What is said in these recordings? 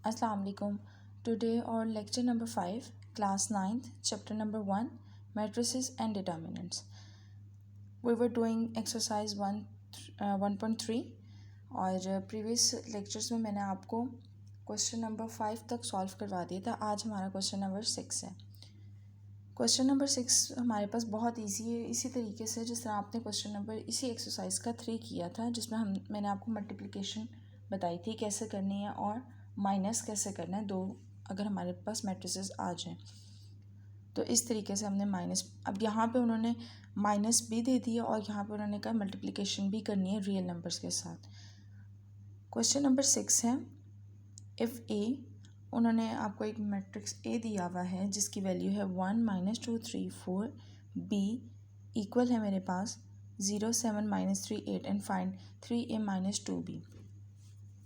Assalamu alaikum. Today our lecture number 5, class 9th, chapter number 1, matrices and determinants. We were doing exercise 1.3 और previous lectures में मैंने आपको question number 5 तक solve करवा दिया था. आज हमारा क्वेश्चन नंबर 6 है. क्वेश्चन नंबर 6 हमारे पास बहुत इजी है, इसी तरीके से जिस तरह आपने क्वेश्चन नंबर इसी एक्सरसाइज का 3 किया था, जिसमें मैंने आपको मल्टीप्लिकेशन बताई थी कैसे करनी है और माइनस कैसे करना है दो अगर हमारे पास मैट्रिसेस आ जाएं. तो इस तरीके से हमने माइनस, अब यहाँ पे उन्होंने माइनस भी दे दिया और यहाँ पे उन्होंने कहा मल्टीप्लिकेशन भी करनी है रियल नंबर्स के साथ. क्वेश्चन नंबर 6 है, इफ़ ए, उन्होंने आपको एक मैट्रिक्स ए दिया हुआ है जिसकी वैल्यू है 1 -2 3 4, बी इक्वल है मेरे पास 0 7 -3 8 एंड फाइंड 3a - 2b.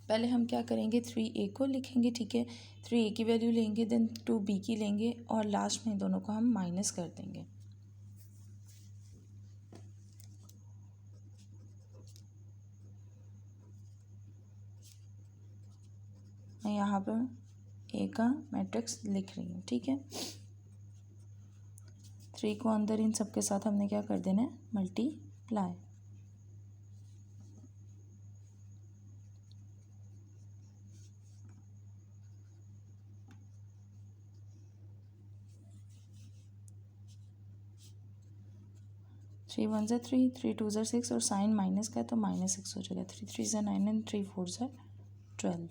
पहले हम क्या करेंगे, 3a को लिखेंगे, ठीक है, 3a की वैल्यू लेंगे, देन 2b की लेंगे और लास्ट में दोनों को हम माइनस कर देंगे. मैं यहाँ पर a का मैट्रिक्स लिख रही हूँ, ठीक है. 3 को अंदर इन सब के साथ हमने क्या कर देना है, मल्टीप्लाई. थ्री 1 ज़ा 3, 3 2 ज़ा 6 और साइन माइनस का है तो -6 हो जाएगा. 3 3 ज़ा 9 एंड 3 4 ज़ा 12.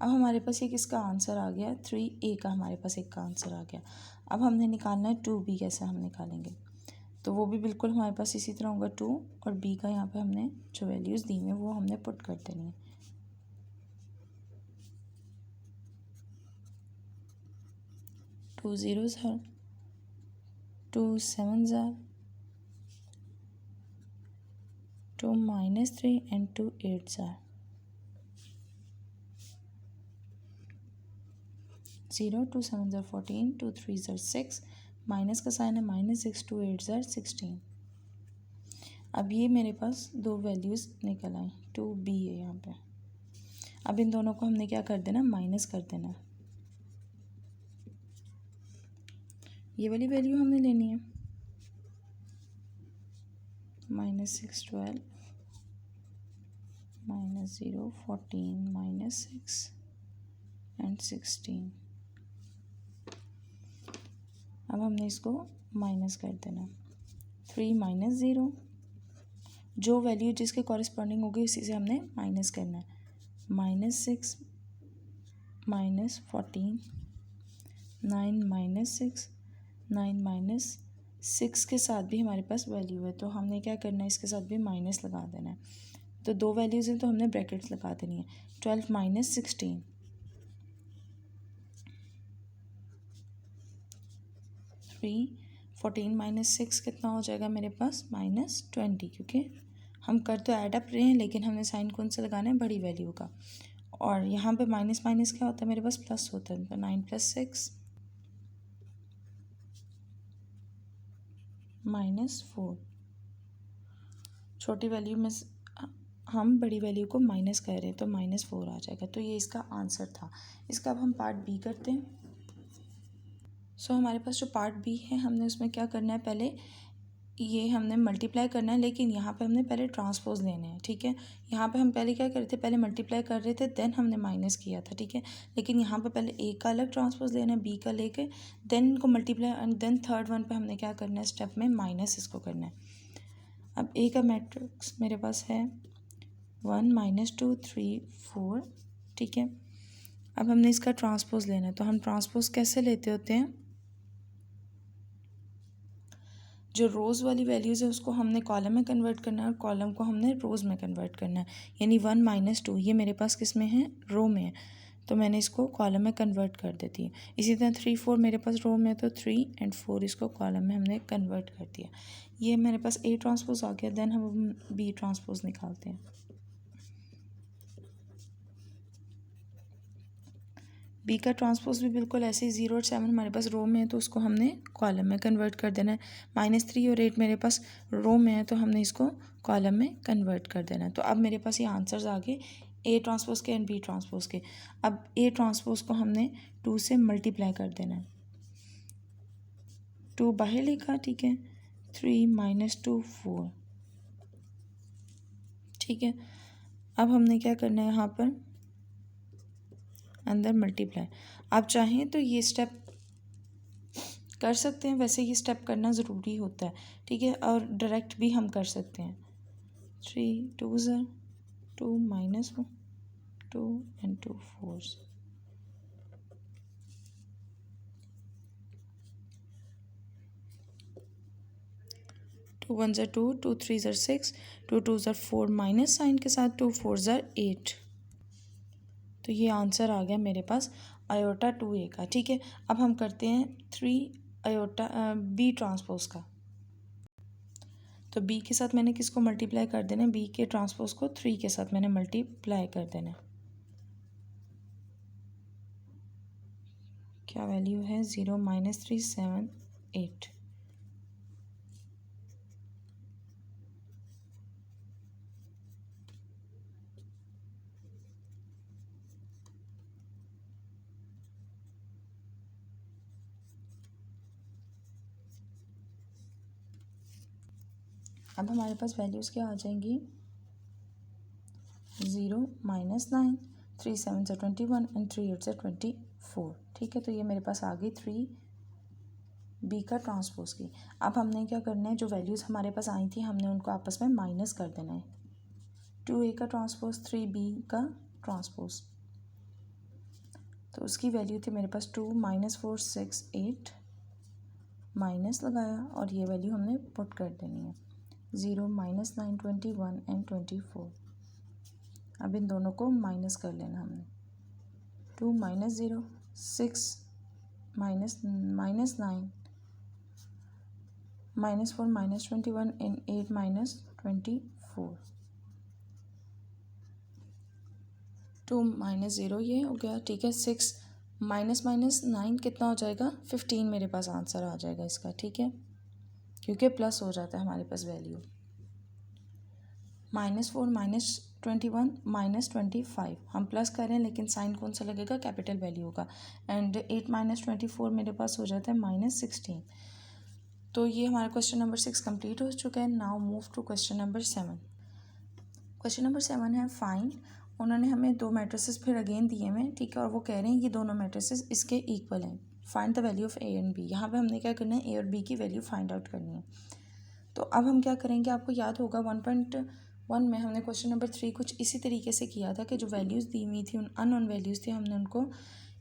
अब हमारे पास एक इसका आंसर आ गया, 3a का हमारे पास एक का आंसर आ गया. अब हमने निकालना है 2b. कैसे हम निकालेंगे, तो वो भी बिल्कुल हमारे पास इसी तरह होगा. 2 और b का यहाँ पे हमने जो वैल्यूज़ दी हैं वो हमने पुट कर देनी है. टू ज़ीरोज़ है, 2 7s are 2 -3 and 2 8s are 0, 2 7s are 14, 2 3s are 6, minus का साइन है -6, 2 8s are 16. अब ये मेरे पास दो वैल्यूज़ निकल आई, 2b है यहाँ पे. अब इन दोनों को हमने क्या कर देना, माइनस कर देना. ये वाली वैल्यू हमने लेनी है, -6 12, -0 14, -6 एंड 16. अब हमने इसको माइनस कर देना. 3 -0, जो वैल्यू जिसके कॉरेस्पॉन्डिंग होगी उसी से हमने माइनस करना है. -6 -14, 9 -6, 9 -6 के साथ भी हमारे पास वैल्यू है तो हमने क्या करना है, इसके साथ भी माइनस लगा देना है. तो दो वैल्यूज़ हैं तो हमने ब्रैकेट्स लगा देनी है. 12 - 16, 3 14 - 6 कितना हो जाएगा मेरे पास, -20. क्योंकि हम कर तो ऐड अप रहे हैं लेकिन हमने साइन कौन सा लगाना है, बड़ी वैल्यू का. और यहाँ पे माइनस माइनस क्या होता है, मेरे पास प्लस होता है. तो 9 + 6 -4. छोटी वैल्यू में हम बड़ी वैल्यू को माइनस कर रहे हैं तो -4 आ जाएगा. तो ये इसका आंसर था. इसका अब हम पार्ट बी करते हैं. सो हमारे पास जो पार्ट बी है, हमने उसमें क्या करना है, पहले ये हमने मल्टीप्लाई करना है लेकिन यहाँ पे हमने पहले ट्रांसपोज लेने हैं, ठीक है. यहाँ पे हम पहले क्या कर रहे थे, पहले मल्टीप्लाई कर रहे थे देन हमने माइनस किया था, ठीक है. लेकिन यहाँ पे पहले ए का अलग ट्रांसपोज लेना है, बी का लेके देन इनको multiply and then third one पे हमने क्या करना है, स्टेप में माइनस इसको करना है. अब ए का मैट्रिक्स मेरे पास है 1 -2 3 4, ठीक है. अब हमने इसका ट्रांसपोज लेना है तो हम ट्रांसपोज कैसे लेते होते हैं, जो रोज़ वाली वैल्यूज़ है उसको हमने कॉलम में कन्वर्ट करना है और कॉलम को हमने रोज़ में कन्वर्ट करना है. यानी 1 -2 ये मेरे पास किस में है, रो में है, तो मैंने इसको कॉलम में कन्वर्ट कर देती है. इसी तरह 3 4 मेरे पास रो में है तो 3 एंड 4 इसको कॉलम में हमने कन्वर्ट कर दिया. ये मेरे पास ए ट्रांसपोज आ गया. देन हम बी ट्रांसपोज निकालते हैं. बी का ट्रांसपोज भी बिल्कुल ऐसे ही 0 और 7 हमारे पास रो में है तो उसको हमने कॉलम में कन्वर्ट कर देना है. -3 और 8 मेरे पास रो में है तो हमने इसको कॉलम में कन्वर्ट कर देना है. तो अब मेरे पास ये आंसर्स आ गए. ए ट्रांसपोज के एंड बी ट्रांसपोज के। अब ए ट्रांसपोज को हमने 2 से मल्टीप्लाई कर देना है। 2 बाहर लिखा, ठीक है, 3 - 2 4, ठीक है। अब हमने क्या करना है, यहाँ पर अंदर मल्टीप्लाई। आप चाहें तो ये स्टेप कर सकते हैं, वैसे ये स्टेप करना ज़रूरी होता है, ठीक है, और डायरेक्ट भी हम कर सकते हैं। 3 2 2 - 2 and 2 4s। 2 1 2, 2 3 6, 2 2 4 माइनस साइन के साथ, 2 4 8। तो ये आंसर आ गया मेरे पास आयोटा 2a का, ठीक है। अब हम करते हैं 3 आयोटा बी ट्रांसपोज का। तो बी के साथ मैंने किसको मल्टीप्लाई कर देना है, बी के ट्रांसपोज को 3 के साथ मैंने मल्टीप्लाई कर देना है। क्या वैल्यू है, 0 - 3 7 8। अब हमारे पास वैल्यूज़ क्या आ जाएंगी, 0 - 9, 3 7 21 एंड 3 8 24, ठीक है। तो ये मेरे पास आ गई 3 बी का ट्रांसपोज की। अब हमने क्या करना है, जो वैल्यूज़ हमारे पास आई थी हमने उनको आपस में माइनस कर देना है। 2a का ट्रांसपोज 3b का ट्रांसपोज, तो उसकी वैल्यू थी मेरे पास 2 - 4 6 8, माइनस लगाया और ये वैल्यू हमने पुट कर देनी है। 0 - 9 21 एंड 24। अब इन दोनों को माइनस कर लेना हमने। 2 - 0 6 -9 -4 -21 एंड 8 - 24। 2 - 0 ये हो गया, ठीक है। 6 -9 कितना हो जाएगा, 15 मेरे पास आंसर आ जाएगा इसका, ठीक है, क्योंकि प्लस हो जाता है हमारे पास वैल्यू। -4 - 21 - 25 हम प्लस कर रहे हैं, लेकिन साइन कौन सा लगेगा, कैपिटल वैल्यू होगा। एंड 8 - 24 मेरे पास हो जाता है -16। तो ये हमारा क्वेश्चन नंबर 6 कंप्लीट हो चुका है। Now move to question number 7। Question number 7 है फाइंड। उन्होंने हमें 2 मैट्रिसेस फिर अगेन दिए हुए, ठीक है, और वो कह रहे हैं ये दोनों मैट्रिसेस इसके इक्वल हैं। Find the value of A and B. यहाँ पे हमने क्या करना है, ए और बी की वैल्यू फाइंड आउट करनी है। तो अब हम क्या करेंगे, आपको याद होगा 1.1 में हमने क्वेश्चन नंबर 3 कुछ इसी तरीके से किया था कि जो वैल्यूज़ दी हुई थी, उन अननोन वैल्यूज़ थी, हमने उनको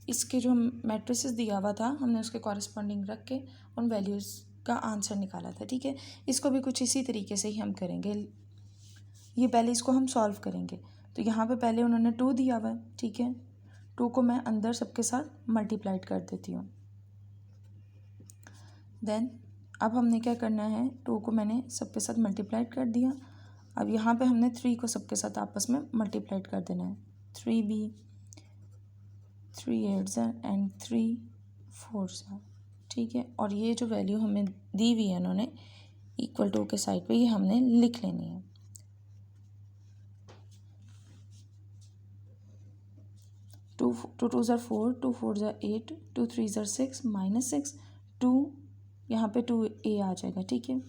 इसके जो मैट्रिसेस दिया हुआ था हमने उसके कॉरस्पॉन्डिंग रख के उन वैल्यूज़ का आंसर निकाला था, ठीक है। इसको भी कुछ इसी तरीके से ही हम करेंगे। ये पहले इसको हम सॉल्व करेंगे। तो यहाँ पे पहले उन्होंने 2 दिया हुआ है, ठीक है, 2 को मैं अंदर सबके साथ मल्टीप्लाइड कर देती हूँ। देन अब हमने क्या करना है, 2 को मैंने सबके साथ मल्टीप्लाइड कर दिया। अब यहाँ पे हमने 3 को सबके साथ आपस में मल्टीप्लाइड कर देना है। 3b 3 8 एंड 3 4, ठीक है। और ये जो वैल्यू हमें दी हुई है उन्होंने इक्वल टू के साइड पे, ये हमने लिख लेनी है। 2 2 4, 2 4 8, 2 3 6 -6, 2 यहाँ पे 2a आ जाएगा, ठीक है।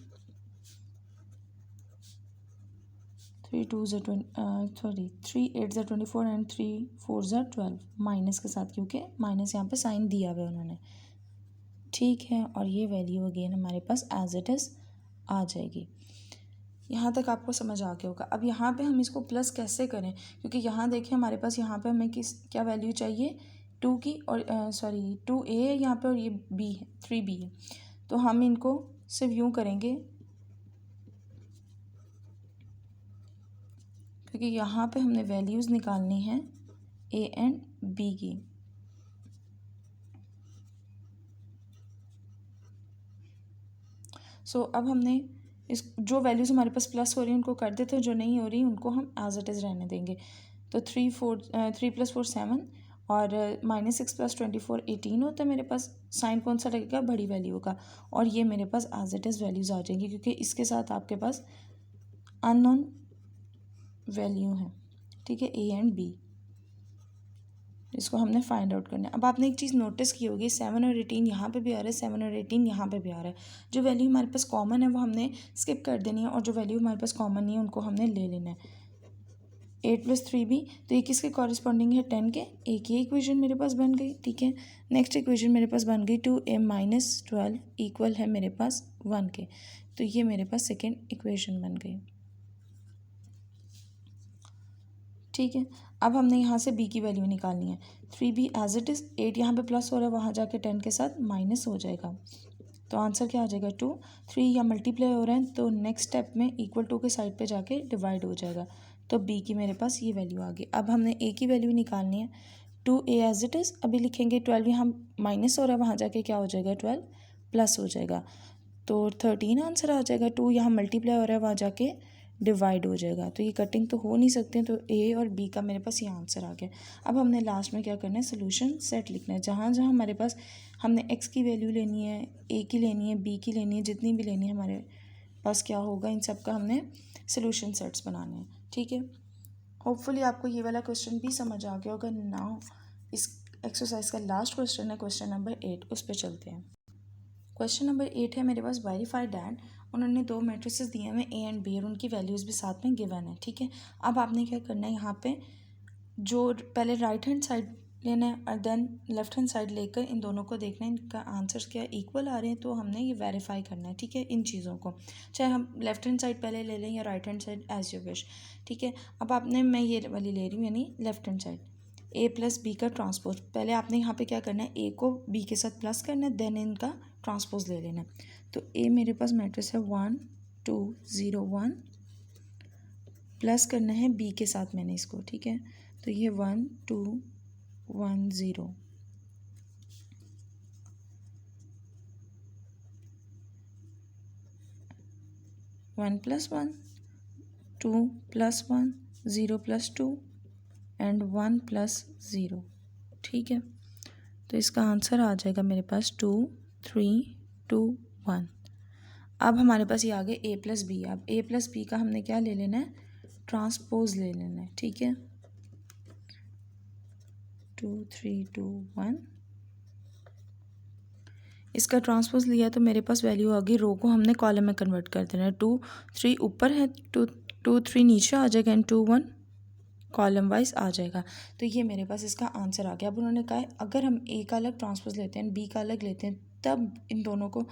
3 8 24 एंड 3 4 12, माइनस के साथ, क्योंकि माइनस यहाँ पे साइन दिया हुआ है उन्होंने, ठीक है। और ये वैल्यू अगेन हमारे पास एज इट इज़ आ जाएगी। यहाँ तक आपको समझ आ गया होगा। अब यहाँ पे हम इसको प्लस कैसे करें, क्योंकि यहाँ देखिए हमारे पास यहाँ पे हमें क्या वैल्यू चाहिए, 2 की, और 2a है यहाँ पे और ये b है, 3b है। तो हम इनको सिर्फ यूँ करेंगे, क्योंकि यहाँ पे हमने वैल्यूज़ निकालनी है a एंड b की। अब हमने इस जो वैल्यूज़ हमारे पास प्लस हो रही हैं उनको कर देते हैं, जो नहीं हो रही उनको हम एज इट इज़ रहने देंगे। तो 3 + 4 7 और -6 + 24 18 होता है मेरे पास। साइन कौन सा लगेगा, बड़ी वैल्यू का, और ये मेरे पास एज इट इज़ वैल्यूज़ आ जाएंगी, क्योंकि इसके साथ आपके पास अननोन वैल्यू है, ठीक है, ए एंड बी, इसको हमने फाइंड आउट करना है। अब आपने एक चीज़ नोटिस की होगी, 7 और 18 यहाँ पे भी आ रहा है, 7 और 18 यहाँ पे भी आ रहा है। जो वैल्यू हमारे पास कॉमन है वो हमने स्किप कर देनी है, और जो वैल्यू हमारे पास कॉमन नहीं है उनको हमने ले लेना है। 8 + 3b, तो ये किसके कॉरस्पॉन्डिंग है, 10 के। एक ही इक्वेशन मेरे पास बन गई, ठीक है। नेक्स्ट इक्वेशन मेरे पास बन गई 2a - 12 इक्वल है मेरे पास 1 के, तो ये मेरे पास सेकेंड इक्वेशन बन गई, ठीक है। अब हमने यहाँ से b की वैल्यू निकालनी है। 3b एज इट इज़, 8 यहाँ पे प्लस हो रहा है, वहाँ जाके 10 के साथ माइनस हो जाएगा, तो आंसर क्या आ जाएगा 2। 3 या मल्टीप्लाई हो रहे हैं तो नेक्स्ट स्टेप में इक्वल टू के साइड पे जाके डिवाइड हो जाएगा, तो b की मेरे पास ये वैल्यू आ गई। अब हमने a की वैल्यू निकालनी है। 2a एज इट इज़, अभी लिखेंगे 12 यहाँ माइनस हो रहा है, वहाँ जाके क्या हो जाएगा 12 प्लस हो जाएगा, तो 13 आंसर आ जाएगा। 2 यहाँ मल्टीप्लाई हो रहा है, वहाँ जाके डिवाइड हो जाएगा, तो ये कटिंग तो हो नहीं सकते, तो ए और बी का मेरे पास ये आंसर आ गया। अब हमने लास्ट में क्या करना है, सोल्यूशन सेट लिखना है। जहाँ जहाँ हमारे पास हमने एक्स की वैल्यू लेनी है, ए की लेनी है, बी की लेनी है, जितनी भी लेनी है हमारे पास क्या होगा, इन सब का हमने सोल्यूशन सेट्स बनाने हैं, ठीक है। होपफुली आपको ये वाला क्वेश्चन भी समझ आ गया होगा। नाउ इस एक्सरसाइज का लास्ट क्वेश्चन है, क्वेश्चन नंबर 8, उस पर चलते हैं। क्वेश्चन नंबर 8 है मेरे पास, वेरीफाई दैट, उन्होंने 2 मैट्रिसेस दिए हुए ए एंड बी और उनकी वैल्यूज़ भी साथ में गिवन है, ठीक है। अब आपने क्या करना है, यहाँ पे जो पहले राइट हैंड साइड लेना है और देन लेफ्ट हैंड साइड लेकर इन दोनों को देखना है, इनका आंसर्स क्या इक्वल आ रहे हैं, तो हमने ये वेरीफाई करना है, ठीक है, इन चीज़ों को। चाहे हम लेफ्ट हैंड साइड पहले ले लें या right hand side, as you wish, ठीक है। अब आपने, मैं ये वाली ले रही हूँ, यानी left hand side, a + b का ट्रांसपोज। पहले आपने यहाँ पे क्या करना है, a को b के साथ प्लस करना है, देन इनका ट्रांसपोज ले लेना है। तो a मेरे पास मैट्रिक्स है 1 2 0 1, प्लस करना है b के साथ मैंने इसको, ठीक है। तो ये 1 2 1 0, वन प्लस वन, 2 + 1, 0 + 2 एंड 1 + 0, ठीक है। तो इसका आंसर आ जाएगा मेरे पास 2 3 2 1। अब हमारे पास ये आ गए a + b। अब a + b का हमने क्या ले लेना है, ट्रांसपोज ले लेना है, ठीक है। 2 3 2 1, इसका ट्रांसपोज लिया तो मेरे पास वैल्यू आ गई, रो को हमने कॉलम में कन्वर्ट कर देना है। 2 3 ऊपर है, 2 3 नीचे आ जाएगा, एंड 2 1 कॉलम वाइज आ जाएगा, तो ये मेरे पास इसका आंसर आ गया। अब उन्होंने कहा है अगर हम ए का अलग ट्रांसपोज लेते हैं, बी का अलग लेते हैं, तब इन दोनों को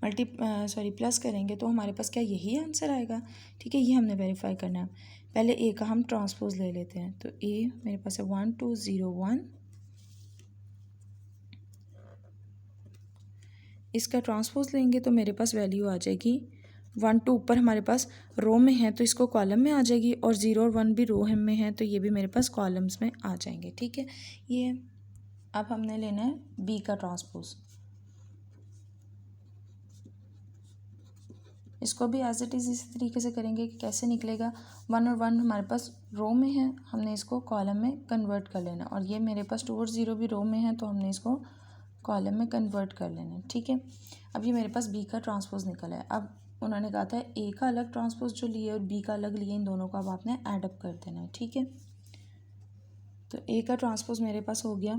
प्लस करेंगे तो हमारे पास क्या यही आंसर आएगा, ठीक है। ये हमने वेरीफाई करना है। पहले ए का हम ट्रांसपोज ले लेते हैं, तो ए मेरे पास है 1 2 0 1, इसका ट्रांसपोज लेंगे तो मेरे पास वैल्यू आ जाएगी 1 2 ऊपर हमारे पास रो में है तो इसको कॉलम में आ जाएगी, और 0 और 1 भी रो में है तो ये भी मेरे पास कॉलम्स में आ जाएंगे, ठीक है। ये अब हमने लेना है बी का ट्रांसपोज, इसको भी एज इट इज़ इसी तरीके से करेंगे कि कैसे निकलेगा, 1 और 1 हमारे पास रो में है, हमने इसको कॉलम में कन्वर्ट कर लेना, और ये मेरे पास 2 और 0 भी रो में है तो हमने इसको कॉलम में कन्वर्ट कर लेना, ठीक है। अब ये मेरे पास बी का ट्रांसपोज निकला है। अब उन्होंने कहा था ए का अलग ट्रांसपोज जो लिए और बी का अलग लिए, इन दोनों को अब आपने एडअप कर देना है, ठीक है। तो ए का ट्रांसपोज मेरे पास हो गया,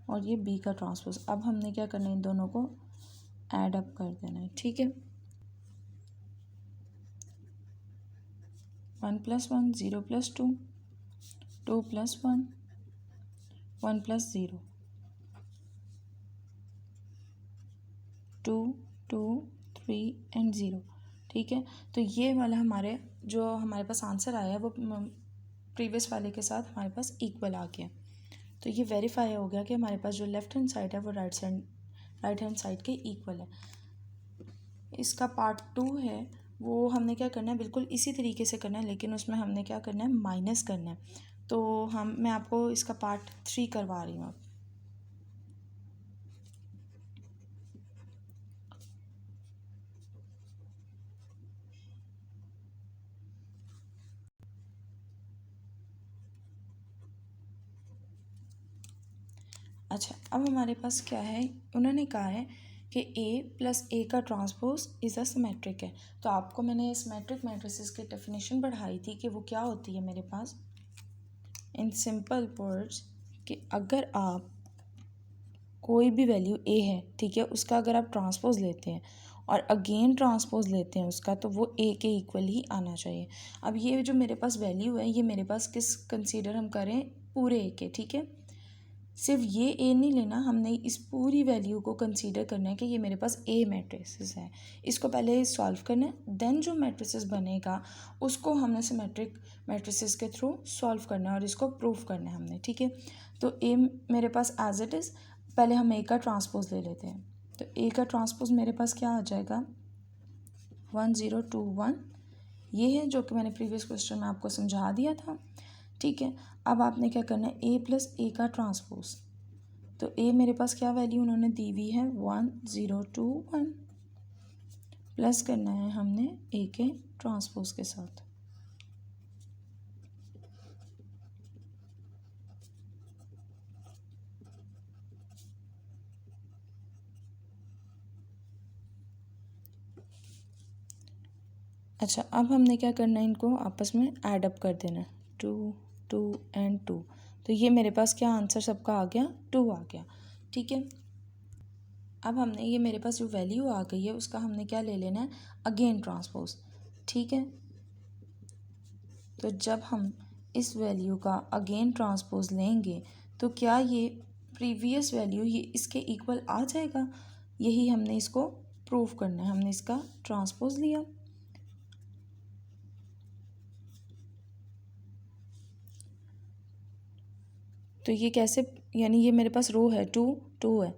और ये बी का ट्रांसपोज। अब हमने क्या करना है, इन दोनों को एडअप कर देना है, ठीक है। 1 + 1 0 + 2 2 + 1 1 + 0 2 2 3 एंड 0, ठीक है। तो ये वाला हमारे जो हमारे पास आंसर आया है वो प्रीवियस वाले के साथ हमारे पास इक्वल आ गया, तो ये वेरीफाई हो गया कि हमारे पास जो लेफ्ट हैंड साइड है वो राइट हैंड साइड के इक्वल है। इसका पार्ट 2 है, वो हमने क्या करना है, बिल्कुल इसी तरीके से करना है, लेकिन उसमें हमने क्या करना है, माइनस करना है। तो मैं आपको इसका पार्ट 3 करवा रही हूँ अब। अच्छा, अब हमारे पास क्या है, उन्होंने कहा है कि ए प्लस ए का ट्रांसपोज इज़ अ सिमेट्रिक है। तो आपको मैंने सिमेट्रिक मैट्रिसेस की डेफिनेशन पढ़ाई थी कि वो क्या होती है मेरे पास, इन सिंपल वर्ड्स, कि अगर आप कोई भी वैल्यू ए है, ठीक है, उसका अगर आप ट्रांसपोज लेते हैं और अगेन ट्रांसपोज लेते हैं उसका, तो वो ए के इक्वल ही आना चाहिए। अब ये जो मेरे पास वैल्यू है, ये मेरे पास किस कंसीडर हम करें, पूरे ए के, ठीक है। सिर्फ ये ए नहीं लेना, हमने इस पूरी वैल्यू को कंसीडर करना है कि ये मेरे पास ए मैट्रिसेस है। इसको पहले सॉल्व करना है, देन जो मैट्रिसेस बनेगा उसको हमने सिमेट्रिक मैट्रिसेस के थ्रू सॉल्व करना है और इसको प्रूव करना है हमने, ठीक है। तो ए मेरे पास एज इट इज़, पहले हम ए का ट्रांसपोज ले लेते हैं। तो ए का ट्रांसपोज मेरे पास क्या आ जाएगा, 1021। ये है जो कि मैंने प्रीवियस क्वेश्चन में आपको समझा दिया था, ठीक है। अब आपने क्या करना है, ए प्लस ए का ट्रांसपोज। तो ए मेरे पास क्या वैल्यू उन्होंने दी हुई है, 1021, प्लस करना है हमने ए के ट्रांसपोज के साथ। अच्छा, अब हमने क्या करना है, इनको आपस में ऐड अप कर देना है, 2 2 एंड 2। तो ये मेरे पास क्या आंसर सबका आ गया, 2 आ गया, ठीक है। अब हमने ये मेरे पास जो वैल्यू आ गई है उसका हमने क्या ले लेना है, अगेन ट्रांसपोज, ठीक है। तो जब हम इस वैल्यू का अगेन ट्रांसपोज लेंगे तो क्या ये प्रीवियस वैल्यू ये इसके इक्वल आ जाएगा, यही हमने इसको प्रूव करना है। हमने इसका ट्रांसपोज लिया, तो ये कैसे, यानी ये मेरे पास रो है 2 2 है,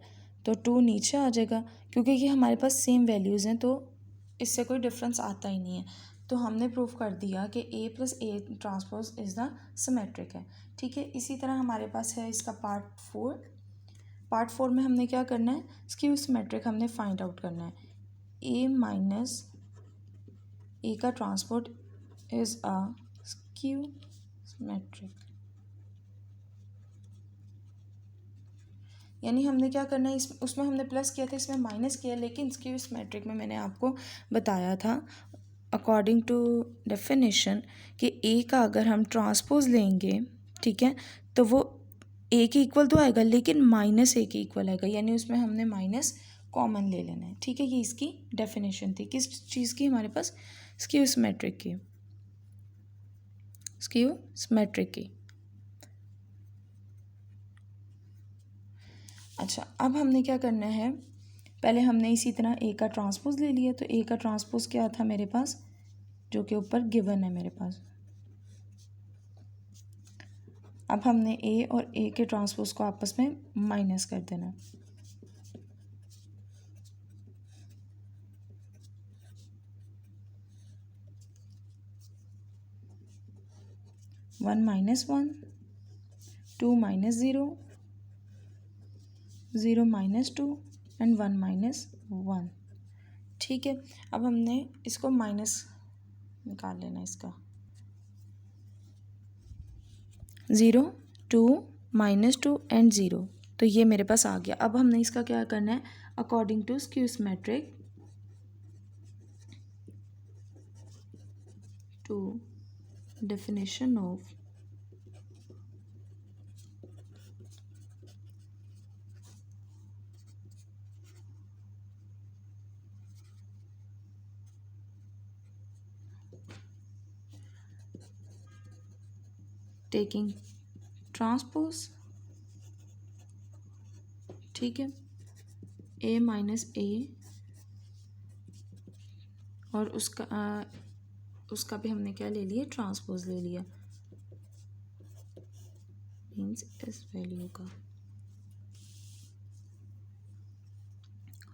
तो 2 नीचे आ जाएगा क्योंकि ये हमारे पास सेम वैल्यूज़ हैं, तो इससे कोई डिफरेंस आता ही नहीं है। तो हमने प्रूव कर दिया कि A plus A transpose is the symmetric है, ठीक है। इसी तरह हमारे पास है इसका पार्ट 4 में हमने क्या करना है, स्क्यू सिमेट्रिक हमने फाइंड आउट करना है। ए माइनस ए का transpose is a skew symmetric, यानी हमने क्या करना है, इस उसमें हमने प्लस किया था, इसमें माइनस किया, लेकिन स्क्यू सिमेट्रिक में मैंने आपको बताया था अकॉर्डिंग टू डेफिनेशन कि ए का अगर हम ट्रांसपोज लेंगे, ठीक है, तो वो ए के इक्वल तो आएगा लेकिन माइनस ए के इक्वल आएगा, यानी उसमें हमने माइनस कॉमन ले लेना है, ठीक है। ये इसकी डेफिनेशन थी, किस चीज़ की, हमारे पास स्क्यू सिमेट्रिक की, स्क्यू सिमेट्रिक की। अच्छा, अब हमने क्या करना है, पहले हमने इसी तरह ए का ट्रांसपोज ले लिया। तो ए का ट्रांसपोज क्या था मेरे पास, जो कि ऊपर गिवन है मेरे पास। अब हमने ए और ए के ट्रांसपोज को आपस में माइनस कर देना, one minus one, 2 minus 0, 0 minus 2 and 1 minus 1, ठीक है। अब हमने इसको माइनस निकाल लेना, इसका 0 2 माइनस 2 एंड 0, तो ये मेरे पास आ गया। अब हमने इसका क्या करना है, according to skew symmetric to definition of taking transpose, ठीक है, ए माइनस ए और उसका भी हमने क्या ले लिया, ट्रांसपोज ले लिया, मीन्स इस वैल्यू का।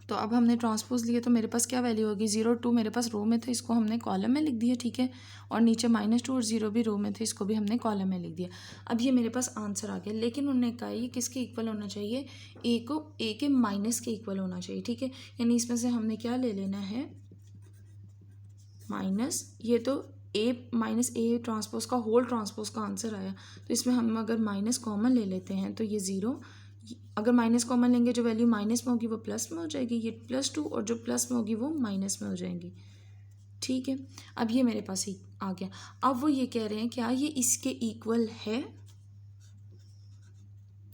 तो अब हमने ट्रांसपोज लिया तो मेरे पास क्या वैल्यू होगी, 0 2 मेरे पास रो में था, इसको हमने कॉलम में लिख दिया, ठीक है, और नीचे -2 और 0 भी रो में थे, इसको भी हमने कॉलम में लिख दिया। अब ये मेरे पास आंसर आ गया, लेकिन उन्होंने कहा ये किसके इक्वल होना चाहिए, ए को ए के माइनस के इक्वल होना चाहिए, ठीक है। यानी इसमें से हमने क्या ले लेना है, माइनस, ये तो ए माइनस ए ट्रांसपोज का होल ट्रांसपोज का आंसर आया, तो इसमें हम अगर माइनस कॉमन ले लेते हैं तो ये 0, अगर माइनस कॉमन लेंगे जो वैल्यू माइनस में होगी वो प्लस में हो जाएगी, ये +2, और जो प्लस में होगी वो माइनस में हो जाएंगी। ठीक है, अब ये मेरे पास ही आ गया। अब वो ये कह रहे हैं क्या ये इसके इक्वल है,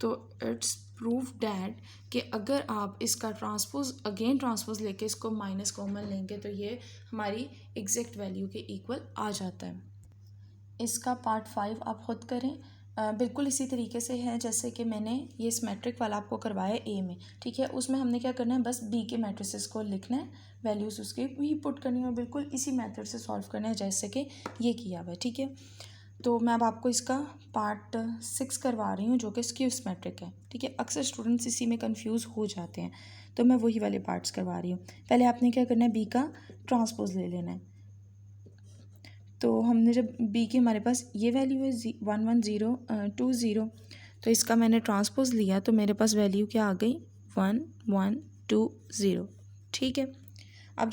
तो इट्स प्रूव डैट कि अगर आप इसका ट्रांसपोज लेके इसको माइनस कॉमन लेंगे तो ये हमारी एग्जैक्ट वैल्यू के इक्वल आ जाता है। इसका पार्ट 5 आप खुद करें। बिल्कुल इसी तरीके से है जैसे कि मैंने ये सिमेट्रिक वाला आपको करवाया ए में। ठीक है, उसमें हमने क्या करना है, बस बी के मैट्रिसेस को लिखना है, वैल्यूज़ उसकी भी पुट करनी है और बिल्कुल इसी मेथड से सॉल्व करना है जैसे कि ये किया हुआ है। ठीक है, तो मैं अब आपको इसका पार्ट 6 करवा रही हूँ जो कि स्क्यू सिमेट्रिक है। ठीक है, अक्सर स्टूडेंट्स इसी में कंफ्यूज हो जाते हैं, तो मैं वही वाले पार्ट्स करवा रही हूँ। पहले आपने क्या करना है, बी का ट्रांसपोज ले लेना है। तो हमने जब बी की हमारे पास ये वैल्यू है 11020, तो इसका मैंने ट्रांसपोज लिया तो मेरे पास वैल्यू क्या आ गई 1120। ठीक है, अब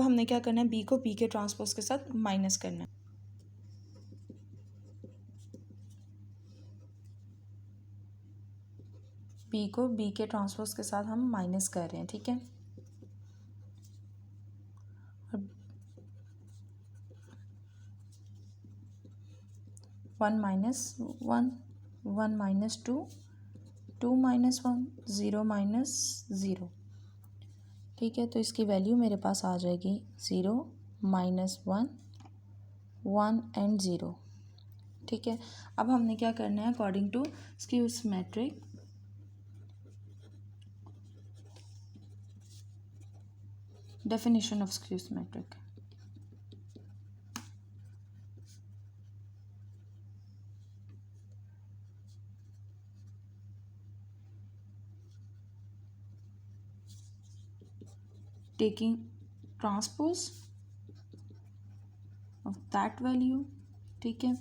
हमने क्या करना है, बी को बी के ट्रांसपोज के साथ माइनस करना है। बी को बी के ट्रांसपोज के साथ हम माइनस कर रहे हैं। ठीक है, वन माइनस वन, 1 - 2, 2 - 1, 0 - 0। ठीक है, तो इसकी वैल्यू मेरे पास आ जाएगी 0 - 1, 1 एंड 0। ठीक है, अब हमने क्या करना है, according to skew symmetric definition of skew symmetric, taking transpose of that value। ठीक है,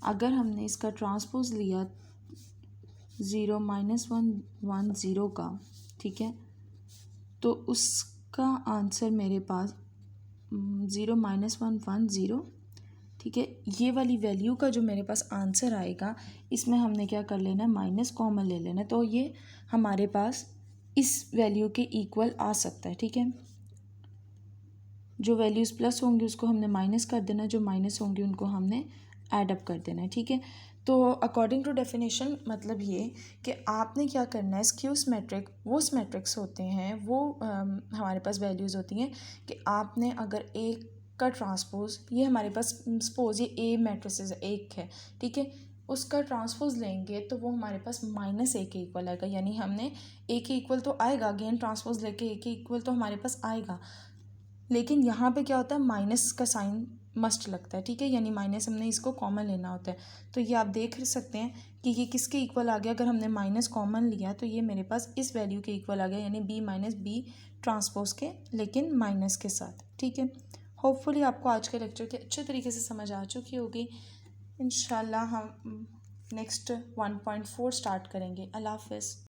अगर हमने इसका ट्रांसपोज लिया 0 - 1 0 का, ठीक है, तो उसका आंसर मेरे पास 0 - 1 0। ठीक है, ये वाली वैल्यू का जो मेरे पास आंसर आएगा इसमें हमने क्या कर लेना है, माइनस कॉमन ले लेना है, तो ये हमारे पास इस वैल्यू के इक्वल आ सकता है। ठीक है, जो वैल्यूज़ प्लस होंगी उसको हमने माइनस कर देना, जो माइनस होंगी उनको हमने ऐड अप कर देना है। ठीक है, तो अकॉर्डिंग टू डेफिनेशन मतलब ये कि आपने क्या करना है, स्क्यू सिमेट्रिक वो सिमेट्रिक्स होते हैं, वो हमारे पास वैल्यूज़ होती हैं कि आपने अगर एक का ट्रांसपोज, ये हमारे पास सपोज ये ए मैट्रिसेस एक है, ठीक है, उसका ट्रांसपोज लेंगे तो वो हमारे पास -1 के इक्वल आएगा, यानी हमने ए के इक्वल तो आएगा, अगेन ट्रांसपोज लेके ए के इक्वल तो हमारे पास आएगा, लेकिन यहाँ पे क्या होता है, माइनस का साइन मस्ट लगता है। ठीक है, यानी माइनस हमने इसको कॉमन लेना होता है, तो ये आप देख सकते हैं कि ये किसके इक्वल आ गया, अगर हमने माइनस कॉमन लिया तो ये मेरे पास इस वैल्यू के इक्वल आ गया, यानी बी माइनस बी ट्रांसपोज के, लेकिन माइनस के साथ। ठीक है, होपफुली आपको आज के लेक्चर के अच्छे तरीके से समझ आ चुकी होगी। इंशाल्लाह हम नेक्स्ट 1.4 स्टार्ट करेंगे। अल्लाह हाफ़िज़।